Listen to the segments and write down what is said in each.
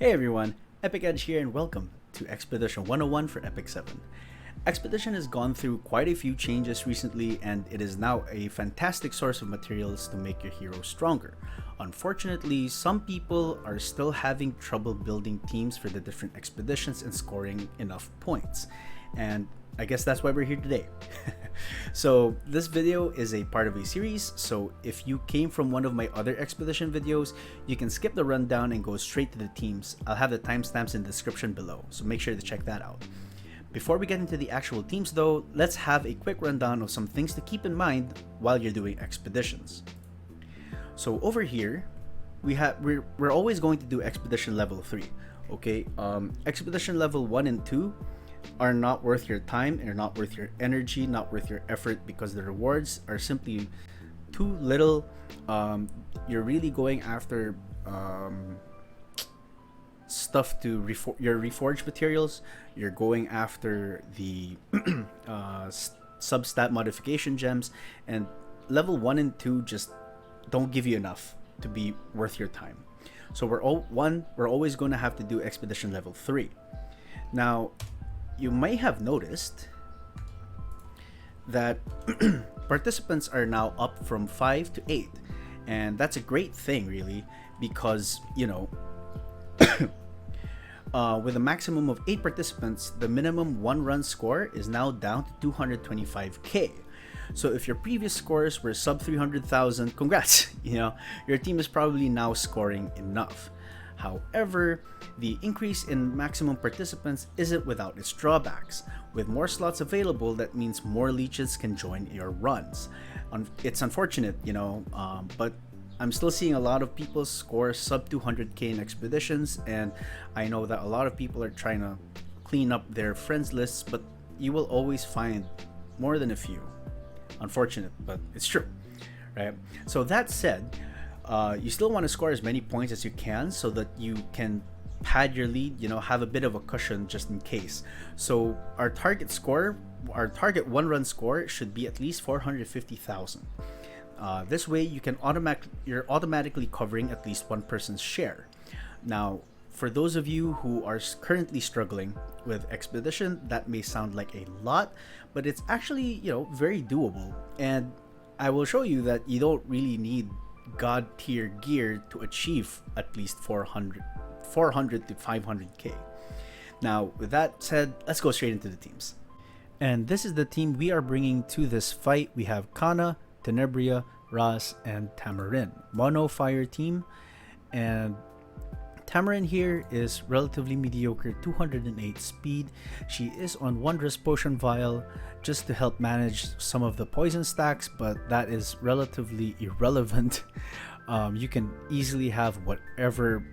Hey everyone, Epic Edge here and welcome to Expedition 101 for Epic 7. Expedition has gone through quite a few changes recently and it is now a fantastic source of materials to make your hero stronger. Unfortunately, some people are still having trouble building teams for the different expeditions and scoring enough points. And I guess that's why we're here today. So this video is a part of a series, so if you came from one of my other expedition videos, you can skip the rundown and go straight to the teams. I'll have the timestamps in the description below, so make sure to check that out. Before we get into the actual teams though, let's have a quick rundown of some things to keep in mind while you're doing expeditions. So over here, we're always going to do expedition level 3. Okay, expedition level 1 and 2 are not worth your time, are not worth your energy, not worth your effort, because the rewards are simply too little. You're really going after stuff to your reforged materials. You're going after the substat modification gems, and level 1 and 2 just don't give you enough to be worth your time. So we're always going to have to do expedition level 3. Now you may have noticed that participants are now up from 5 to 8, and that's a great thing really, because with a maximum of 8 participants, the minimum one run score is now down to 225k. So if your previous scores were sub 300,000, congrats, your team is probably now scoring enough. However, the increase in maximum participants isn't without its drawbacks. With more slots available, that means more leeches can join your runs. It's unfortunate, but I'm still seeing a lot of people score sub 200k in expeditions, and I know that a lot of people are trying to clean up their friends lists, but you will always find more than a few. Unfortunate, but it's true, right? So that said, you still want to score as many points as you can so that you can pad your lead, have a bit of a cushion just in case. So our target one run score should be at least 450,000. This way you're automatically covering at least one person's share. Now, for those of you who are currently struggling with expedition, that may sound like a lot, but it's actually, very doable. And I will show you that you don't really need god tier gear to achieve at least 400 to 500k. Now, with that said, let's go straight into the teams. And this is the team we are bringing to this fight. We have Kana, Tenebria, Ras, and Tamarin. Mono fire team. And Tamarin here is relatively mediocre, 208 speed. She is on Wondrous Potion Vial just to help manage some of the poison stacks, but that is relatively irrelevant. You can easily have whatever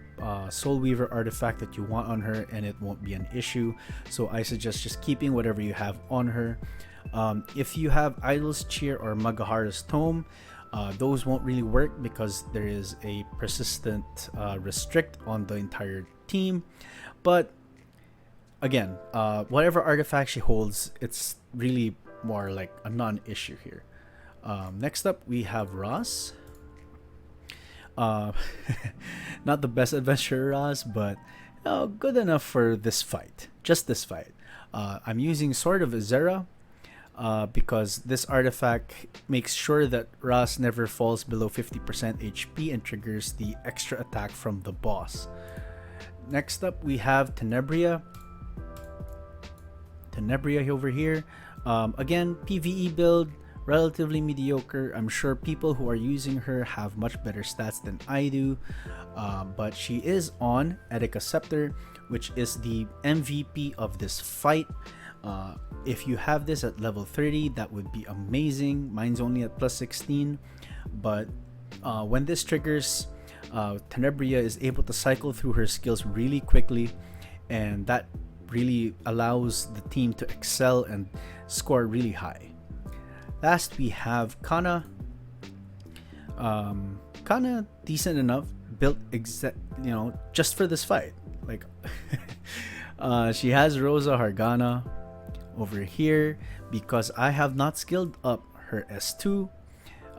Soul Weaver artifact that you want on her and it won't be an issue. So I suggest just keeping whatever you have on her. If you have Idol's Cheer or Magahara's Tome, those won't really work because there is a persistent restrict on the entire team. But again, whatever artifact she holds, it's really more like a non-issue here. Next up, we have Ross. Not the best adventurer Ross, but good enough for this fight. Just this fight. I'm using Sword of Azera, because this artifact makes sure that Ras never falls below 50% HP and triggers the extra attack from the boss. Next up, we have Tenebria. Tenebria over here. Again, PvE build, relatively mediocre. I'm sure people who are using her have much better stats than I do, but she is on Etika Scepter, which is the MVP of this fight. If you have this at level 30, that would be amazing. Mine's only at plus 16, but when this triggers, Tenebria is able to cycle through her skills really quickly, and that really allows the team to excel and score really high. Last, we have Kana. Kana, decent enough, built just for this fight. Like she has Rosa Hargana over here because I have not skilled up her S2.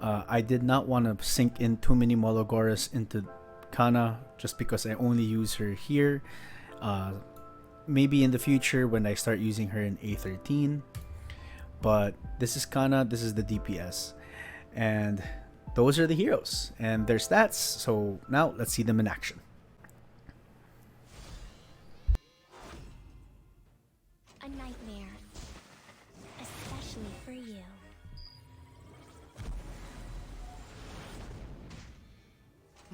I did not want to sink in too many Mologoras into Kana just because I only use her here. Maybe in the future when I start using her in A13. But this is Kana, this is the DPS. And those are the heroes and their stats. So now let's see them in action. A nightmare, especially for you.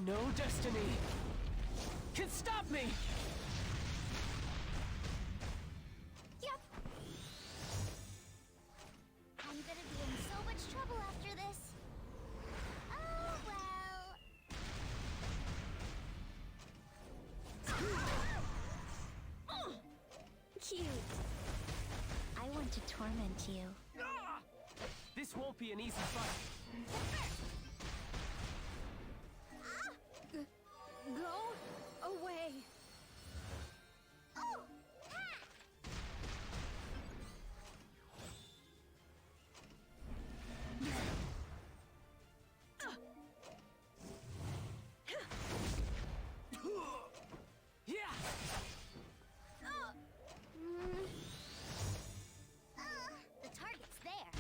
No destiny can stop me! Yep. I'm gonna be in so much trouble after this. Oh well. Cute. I want to torment you. This won't be an easy fight. Go away. Oh! Yeah! The target's there.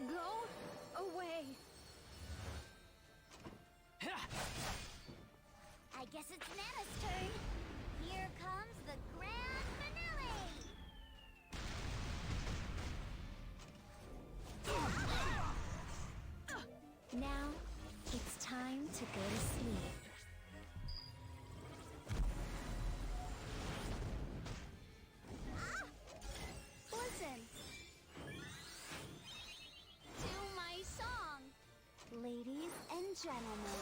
Go away. I guess it's Nana's turn. Here comes the grand finale. Now it's time to go to sleep. Listen to my song. Ladies and gentlemen,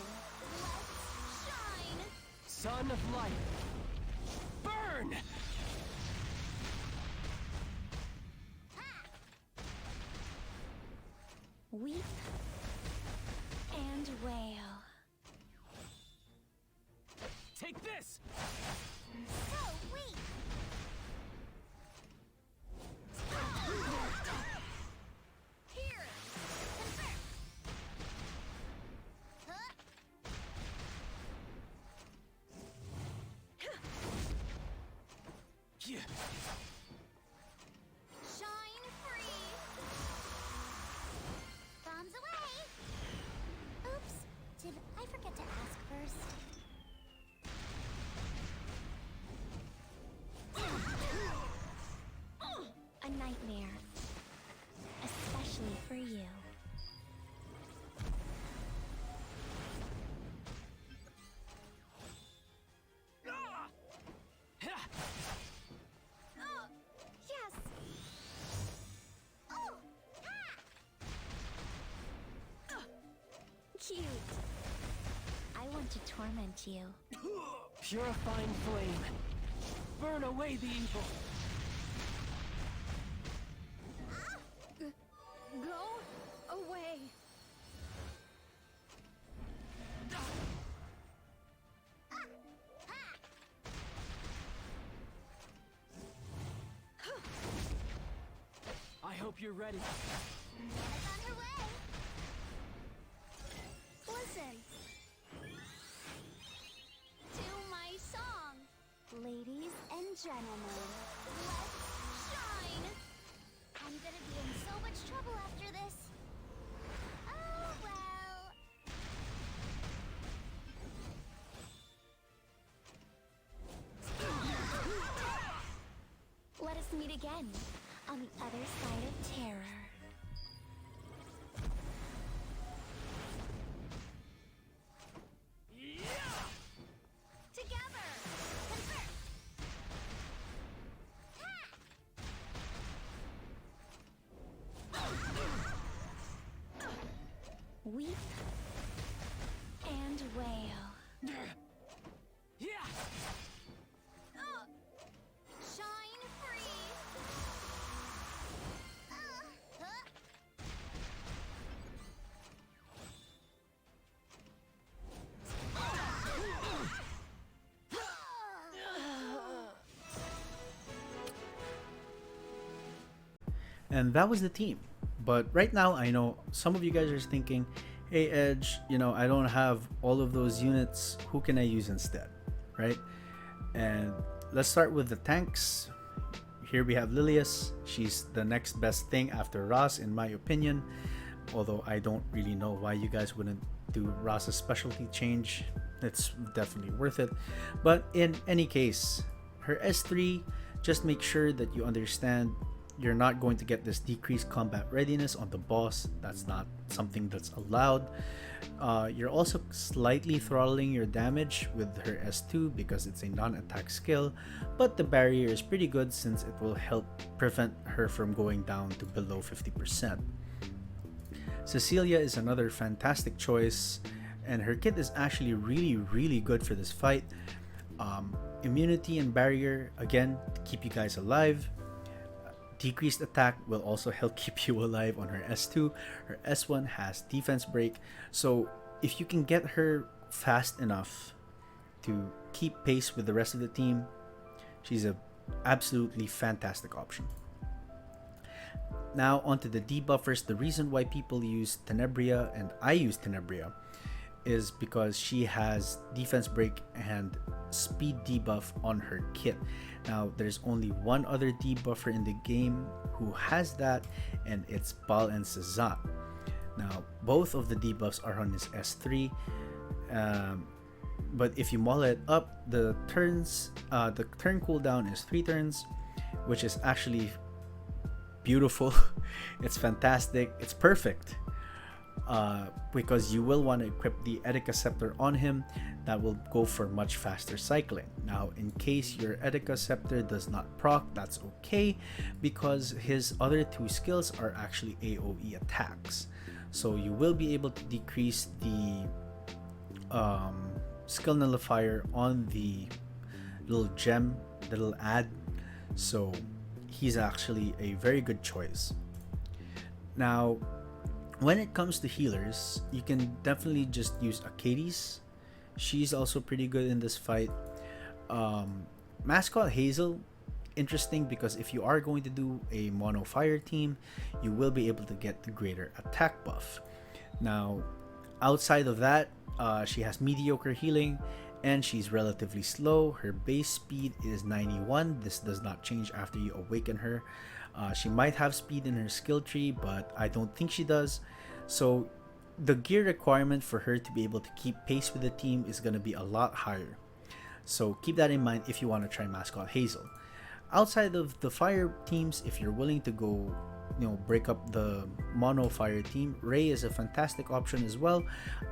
let's shine. Son of light, burn! Weep and wail. Take this! So weak. Here, confirm. Huh? Yeah. Shine free. Bombs away. Oops. Did I forget to ask first? A nightmare. Especially for you. Oh, yes. Oh, cute. I want to torment you. Purifying flame, burn away the evil. Go away. I hope you're ready. Nana's on her way. Listen to my song. Ladies and gentlemen, let's shine. I'm gonna be in so much trouble after this. Oh well. Let us meet again on the other side of terror. Together! Confirm! Weep and wail. Yeah! Shine free! And that was the team. But right now, I know some of you guys are thinking, hey, Edge, I don't have all of those units. Who can I use instead? Right? And let's start with the tanks. Here we have Lilius. She's the next best thing after Ross, in my opinion. Although I don't really know why you guys wouldn't do Ross's specialty change. It's definitely worth it. But in any case, her S3, just make sure that you understand you're not going to get this decreased combat readiness on the boss. That's not something that's allowed. You're also slightly throttling your damage with her S2 because it's a non-attack skill, but the barrier is pretty good since it will help prevent her from going down to below 50%. Cecilia is another fantastic choice, and her kit is actually really good for this fight. Immunity and barrier, again, to keep you guys alive. Decreased attack will also help keep you alive on her S2. Her S1 has defense break, so if you can get her fast enough to keep pace with the rest of the team, she's a absolutely fantastic option. Now onto the debuffers. The reason why people use Tenebria, and I use Tenebria, is because she has defense break and speed debuff on her kit. Now there's only one other debuffer in the game who has that, and it's Bal and Sazat. Now both of the debuffs are on his S3, but if you model it up, the turn cooldown is 3 turns, which is actually beautiful. It's fantastic. It's perfect. Because you will want to equip the Etika Scepter on him. That will go for much faster cycling. Now, in case your Etika Scepter does not proc, that's okay, because his other 2 skills are actually AoE attacks. So you will be able to decrease the skill nullifier on the little gem, the little ad. So he's actually a very good choice. Now, when it comes to healers, you can definitely just use Akades. She's also pretty good in this fight. Mascot Hazel, interesting because if you are going to do a mono fire team, you will be able to get the greater attack buff. Now, outside of that, she has mediocre healing and she's relatively slow. Her base speed is 91. This does not change after you awaken her. She might have speed in her skill tree, but I don't think she does. So the gear requirement for her to be able to keep pace with the team is going to be a lot higher. So keep that in mind if you want to try Mascot Hazel. Outside of the fire teams, if you're willing to go, break up the mono fire team, Ray is a fantastic option as well.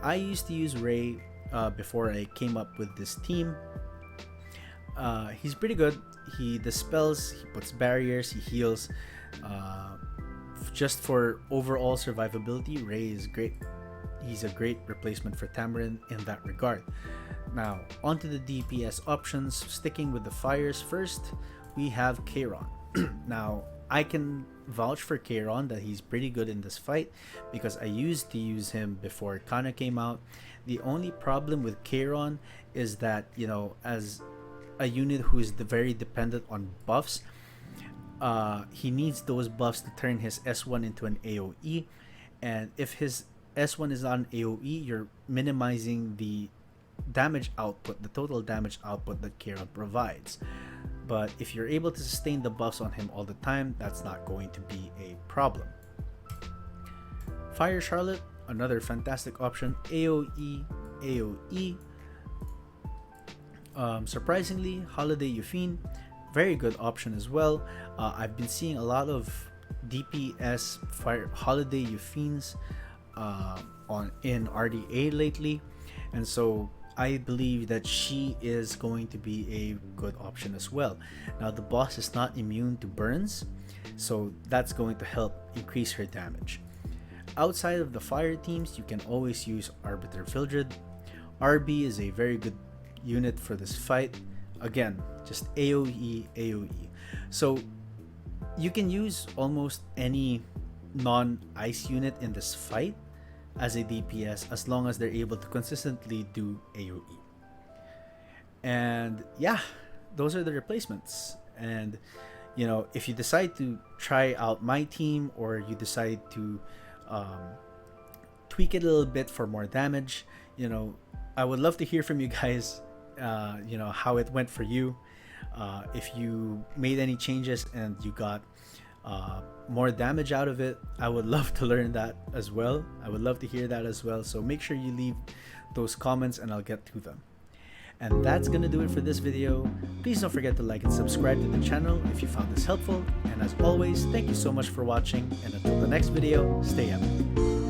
I used to use Ray before I came up with this team. He's pretty good. He dispels, he puts barriers, he heals. Just for overall survivability, Ray is great. He's a great replacement for Tamarin in that regard. Now, onto the DPS options. Sticking with the fires first, we have Kayron. Now, I can vouch for Kayron that he's pretty good in this fight because I used to use him before Kana came out. The only problem with Kayron is that, as a unit who is very dependent on buffs, he needs those buffs to turn his S1 into an AoE, and if his S1 is on AoE, you're minimizing the damage output, the total damage output that Kayron provides. But if you're able to sustain the buffs on him all the time, that's not going to be a problem. Fire Charlotte, another fantastic option. AoE. Surprisingly, Holiday Yufine, very good option as well. I've been seeing a lot of DPS Fire Holiday Yufines in RDA lately, and so I believe that she is going to be a good option as well. Now, the boss is not immune to burns, so that's going to help increase her damage. Outside of the fire teams, you can always use Arbiter Vildred. RB is a very good unit for this fight. Again, just AoE. So you can use almost any non-ice unit in this fight as a DPS as long as they're able to consistently do AoE. And yeah, those are the replacements. And you know, if you decide to try out my team, or you decide to tweak it a little bit for more damage, you know, I would love to hear from you guys, you know, how it went for you. If you made any changes and you got more damage out of it, I would love to learn that as well. I would love to hear that as well. So make sure you leave those comments and I'll get to them. And that's gonna do it for this video. Please don't forget to like and subscribe to the channel if you found this helpful. And as always, thank you so much for watching, and until the next video, stay up.